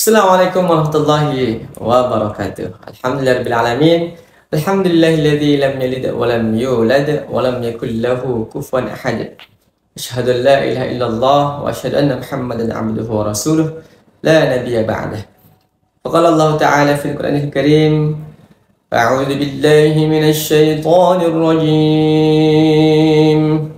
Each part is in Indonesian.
Assalamualaikum warahmatullahi wabarakatuh. Alhamdulillahirabbil alamin. Alhamdulillahilladzi lam yalid wa lam yulad wa lam yakul lahu kufuwan ahad. Asyhadu an la ilaha illallah wa asyhadu anna Muhammadan abduhu wa rasuluh la nabiyya ba'dah. Faqala Allah Ta'ala fil Qur'anil Karim, a'udzu billahi minasy syaithanir rajim.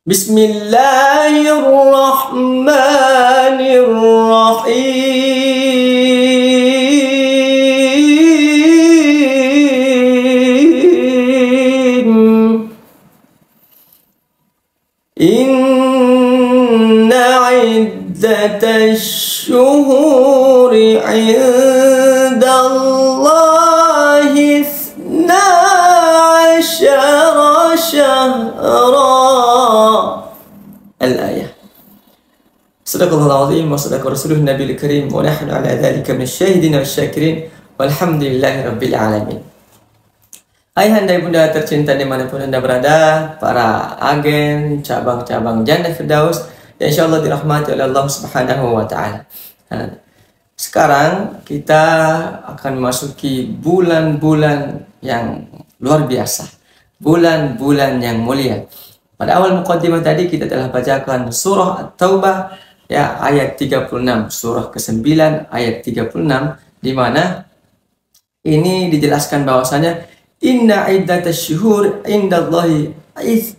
Bismillahirrahmanirrahim. Inna iddatash syuhuri 'indallahi 12 syahra. Al-ayah. Sadaqallahul azim wa sadaqa rasuluhu nabiyil karim wa nahnu ala dzalika minasyahidin wasyakirin walhamdulillahirabbil alamin. Ayahanda ibunda tercinta dimanapun anda berada, para agen cabang-cabang Jannah Firdaus yang insyaallah dirahmati oleh Allah Subhanahu wa taala. Sekarang kita akan memasuki bulan-bulan yang luar biasa, bulan-bulan yang mulia. Pada awal muqaddimah tadi kita telah bacakan surah At-Taubah ya, ayat 36, surah ke-9 ayat 36, di mana ini dijelaskan bahwasanya inna iddatash syuhur indallahi 12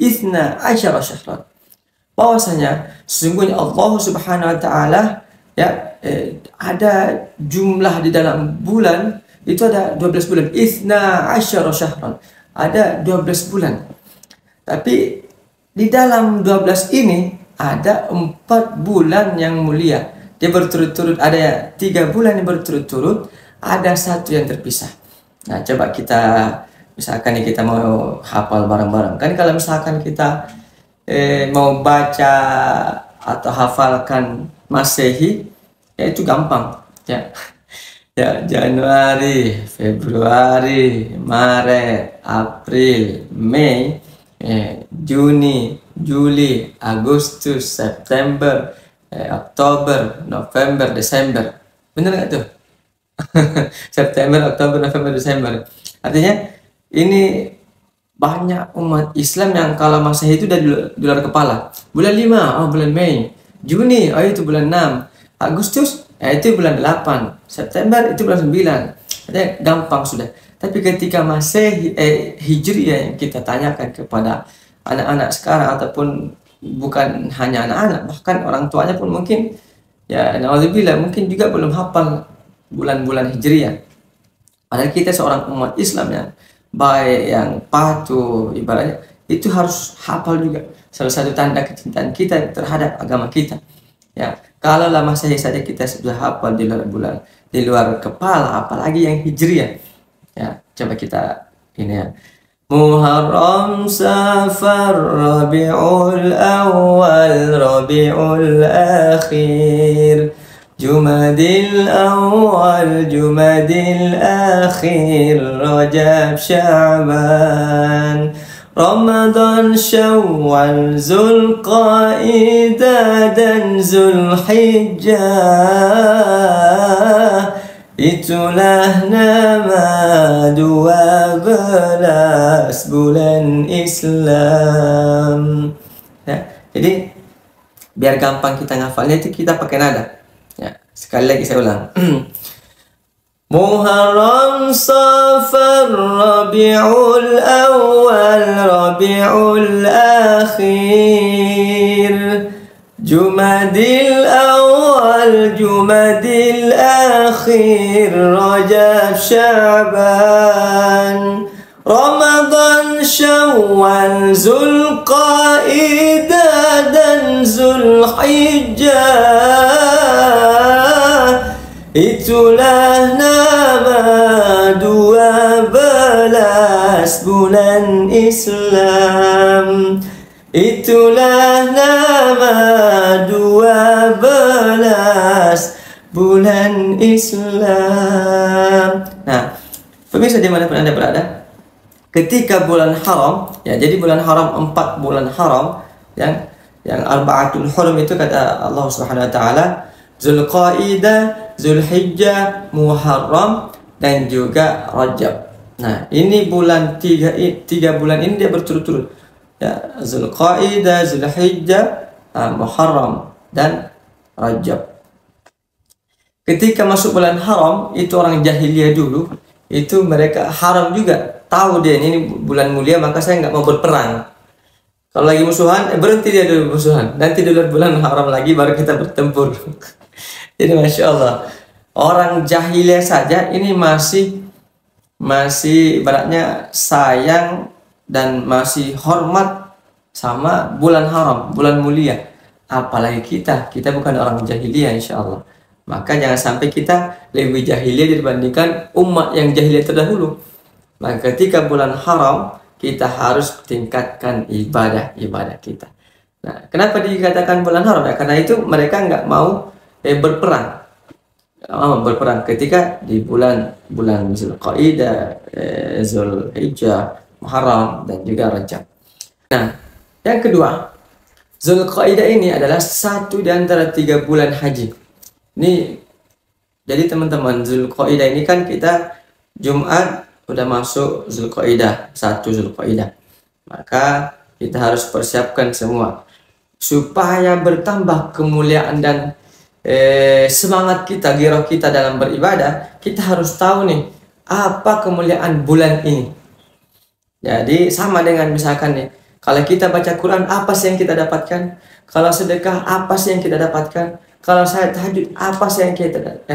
syahran. Bahwasanya sesungguhnya Allah Subhanahu wa taala ya, ada jumlah di dalam bulan itu ada 12 bulan. 12 syahran. Ada 12 bulan. Tapi di dalam 12 ini ada 4 bulan yang mulia. Dia berturut-turut, ada 3 bulan yang berturut-turut, ada 1 yang terpisah. Nah, coba kita misalkan nih kita mau hafal bareng-bareng. Kan kalau misalkan kita mau baca atau hafalkan Masehi, ya itu gampang ya. Ya, Januari, Februari, Maret, April, Mei, Juni, Juli, Agustus, September, Oktober, November, Desember. Bener nggak tuh? September, Oktober, November, Desember. Artinya ini banyak umat Islam yang kalau Masehi itu udah di luar kepala. Bulan 5, oh bulan Mei. Juni, oh itu bulan 6. Agustus, itu bulan 8. September itu bulan 9. Artinya gampang sudah. Tapi ketika Masehi Hijriah yang kita tanyakan kepada anak-anak sekarang, ataupun bukan hanya anak-anak, bahkan orang tuanya pun mungkin ya na'udzubillah mungkin juga belum hafal bulan-bulan Hijriah. Padahal kita seorang umat Islam yang baik, yang patuh, ibaratnya itu harus hafal juga. Salah satu tanda kecintaan kita terhadap agama kita. Ya, kalau lah Masehi saja kita sudah hafal di luar bulan, di luar kepala, apalagi yang Hijriah. Ya, coba kita ini ya. Muharram, Safar, Rabiul Awal, Rabiul Akhir, Jumadil Awal, Jumadil Akhir, Rajab, Sya'ban, Ramadan, Syawal, Zulqaidah dan Zulhijjah. Itulah nama 12 bulan Islam. Ya, jadi biar gampang kita ngafalnya itu kita pakai nada. Ya, sekali lagi saya ulang. Muharram, Safar, Rabiul Awal, Rabiul Akhir, Jumadil Awal, Jumadil Akhir, Rajab, Sya'ban, Ramadan, Syawal, Zulqaidah dan Zulhijjah. Itulah nama 12 bulan Islam. Itulah nama 12 bulan Islam. Nah, pemirsa dimanapun Anda berada, ketika bulan haram, ya jadi bulan haram 4 bulan haram yang arba'atul hurum itu kata Allah Subhanahu wa taala, Zulqaidah, Zulhijjah, Muharram, dan juga Rajab. Nah, ini bulan tiga bulan ini dia berturut-turut. Ya, Zulqaidah, Zulhijjah, Muharram, dan Rajab. Ketika masuk bulan haram, itu orang jahiliyah dulu, itu mereka haram juga. Tahu dia ini bulan mulia, maka saya nggak mau berperang. Kalau lagi musuhan, berhenti dia dulu musuhan. Nanti dulu bulan haram lagi, baru kita bertempur. Jadi Masya Allah, orang jahiliyah saja ini masih ibaratnya sayang dan masih hormat sama bulan haram, bulan mulia. Apalagi kita bukan orang jahiliyah insya Allah. Maka jangan sampai kita lebih jahiliyah dibandingkan umat yang jahiliyah terdahulu. Maka ketika bulan haram, kita harus tingkatkan ibadah kita. Nah, kenapa dikatakan bulan haram? Ya, karena itu mereka nggak mau berperang. Berperang ketika di bulan Zulqaidah, Zulhijjah, Muharram, dan juga Rajab. Nah, yang kedua, Zulqaidah ini adalah satu di antara 3 bulan haji. Ini jadi teman-teman, Zulqaidah ini kan kita Jumat udah masuk Zulqaidah, 1 Zulqaidah. Maka kita harus persiapkan semua supaya bertambah kemuliaan dan semangat kita, gairah kita dalam beribadah. Kita harus tahu nih apa kemuliaan bulan ini. Jadi sama dengan misalkan nih, kalau kita baca Quran, apa sih yang kita dapatkan? Kalau sedekah, apa sih yang kita dapatkan? Kalau saya tahajud, apa sih yang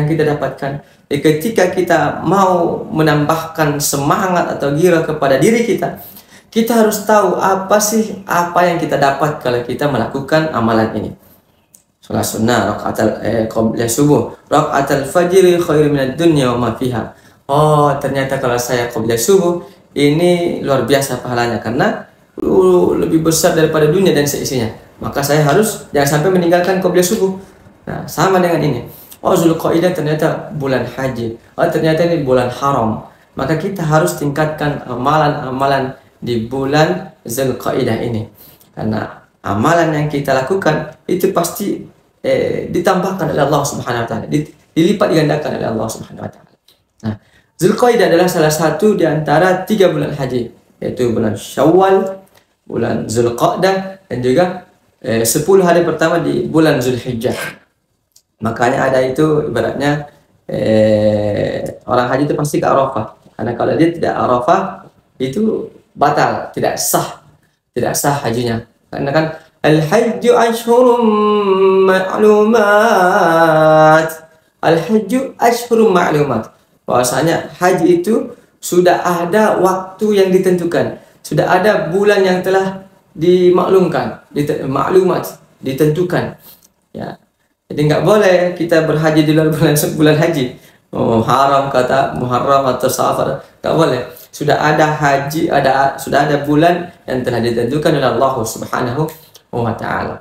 kita dapatkan? Ketika kita mau menambahkan semangat atau gairah kepada diri kita harus tahu apa yang kita dapat kalau kita melakukan amalan ini. Salat sunnah, qabla subuh, rakaatul fajri khairu minad dunya wa ma fiha. Oh, ternyata kalau saya qabla subuh ini luar biasa pahalanya karena lebih besar daripada dunia dan seisinya. Maka saya harus jangan sampai meninggalkan qabla subuh. Nah, sama dengan ini. Oh, Zulqaidah ternyata bulan haji. Oh, ternyata ini bulan haram. Maka kita harus tingkatkan amalan-amalan di bulan Zulqaidah ini. Karena amalan yang kita lakukan itu pasti ditambahkan oleh Allah Subhanahu wa taala, dilipat gandakan oleh Allah Subhanahu wa taala. Nah, Zulqaidah adalah salah satu di antara 3 bulan haji, yaitu bulan Syawal, bulan Zulqa'dah, dan juga 10 hari pertama di bulan Zulhijjah. Makanya ada itu ibaratnya orang haji itu pasti ke Arafah. Karena kalau dia tidak Arafah itu batal, tidak sah hajinya. Karena kan al-hajju ashhurum ma'lumat. Al-hajju ashhurum ma'lumat. Bahwasanya haji itu sudah ada waktu yang ditentukan. Sudah ada bulan yang telah dimaklumkan, ditentukan. Ya. Jadi nggak boleh kita berhaji di luar bulan haji. Oh, haram kata Muharram atau Safar, nggak boleh. Sudah ada haji, sudah ada bulan yang telah ditentukan oleh Allah Subhanahu wa taala.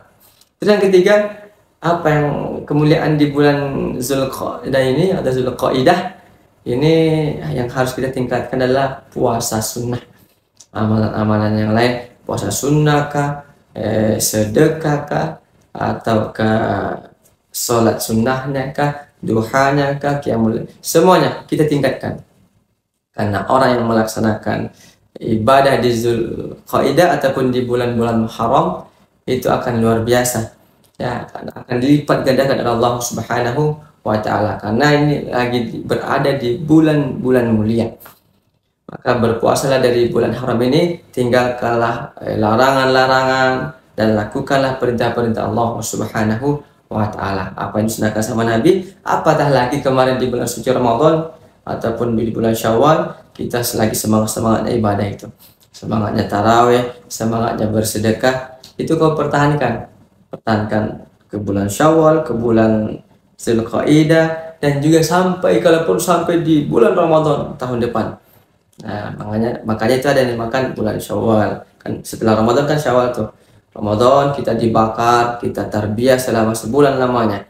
Terus yang ketiga, apa yang kemuliaan di bulan Zulqaidah ini atau Zulqaidah ini yang harus kita tingkatkan adalah puasa sunnah. Amalan-amalan yang lain, puasa sunnah kah, sedekah kah, atau sholat sunnahnya kah, duhanya kah, qiyamul, semuanya kita tingkatkan. Karena orang yang melaksanakan ibadah di Zulqaidah ataupun di bulan-bulan haram itu akan luar biasa. Ya, akan dilipat gandakan oleh Allah Subhanahu wa taala karena ini lagi berada di bulan-bulan mulia. Maka berpuasalah dari bulan haram ini, tinggalkanlah larangan-larangan dan lakukanlah perintah-perintah Allah Subhanahu wa ta'ala. Apa yang disunahkan sama Nabi, apatah lagi kemarin di bulan suci Ramadan ataupun di bulan Syawal, kita lagi semangatnya ibadah itu, semangatnya taraweh, semangatnya bersedekah, itu kau pertahankan ke bulan Syawal, ke bulan Zulqaidah, dan juga kalaupun sampai di bulan Ramadan tahun depan. Nah, makanya itu ada yang dimakan bulan Syawal. Kan setelah Ramadan kan Syawal tuh. Ramadan kita dibakar, kita tarbiyah selama sebulan lamanya.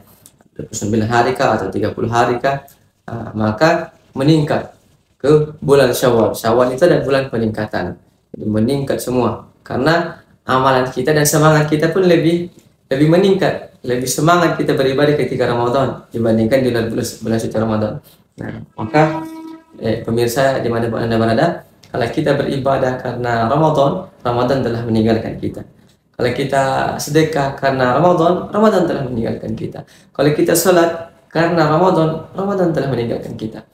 29 hari kah atau 30 hari kah? Nah, maka meningkat ke bulan Syawal. Syawal itu ada bulan peningkatan. Jadi meningkat semua karena amalan kita dan semangat kita pun lebih lebih meningkat, lebih semangat kita beribadah ketika Ramadan dibandingkan di bulan suci Ramadan. Nah, maka pemirsa dimanapun Anda berada, kalau kita beribadah karena Ramadan, Ramadan telah meninggalkan kita. Kalau kita sedekah karena Ramadan, Ramadan telah meninggalkan kita. Kalau kita sholat karena Ramadan, Ramadan telah meninggalkan kita.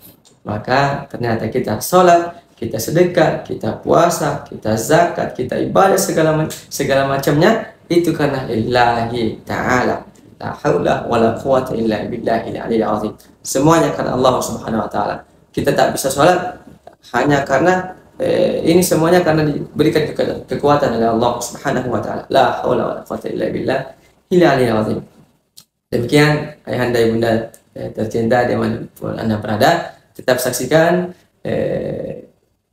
Maka ternyata kita sholat, kita sedekah, kita puasa, kita zakat, kita ibadah segala macamnya itu karena lillahi ta'ala. La haula wala quwata illa billahil aliyil azim. Semuanya karena Allah Subhanahu wa taala. Kita tak bisa sholat hanya karena ini semuanya karena diberikan kekuatan oleh Allah Subhanahu wa taala. La haula wala quwata illa billahil aliyil azim. Demikian ayahanda ibunda tercinta dimanapun Anda berada, tetap saksikan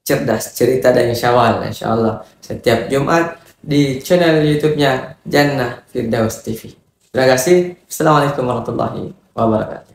Cerdas Cerita dan Syawal, insyaallah setiap Jumat di channel YouTube-nya Jannah Firdaus TV. Terima kasih. Assalamualaikum warahmatullahi wabarakatuh.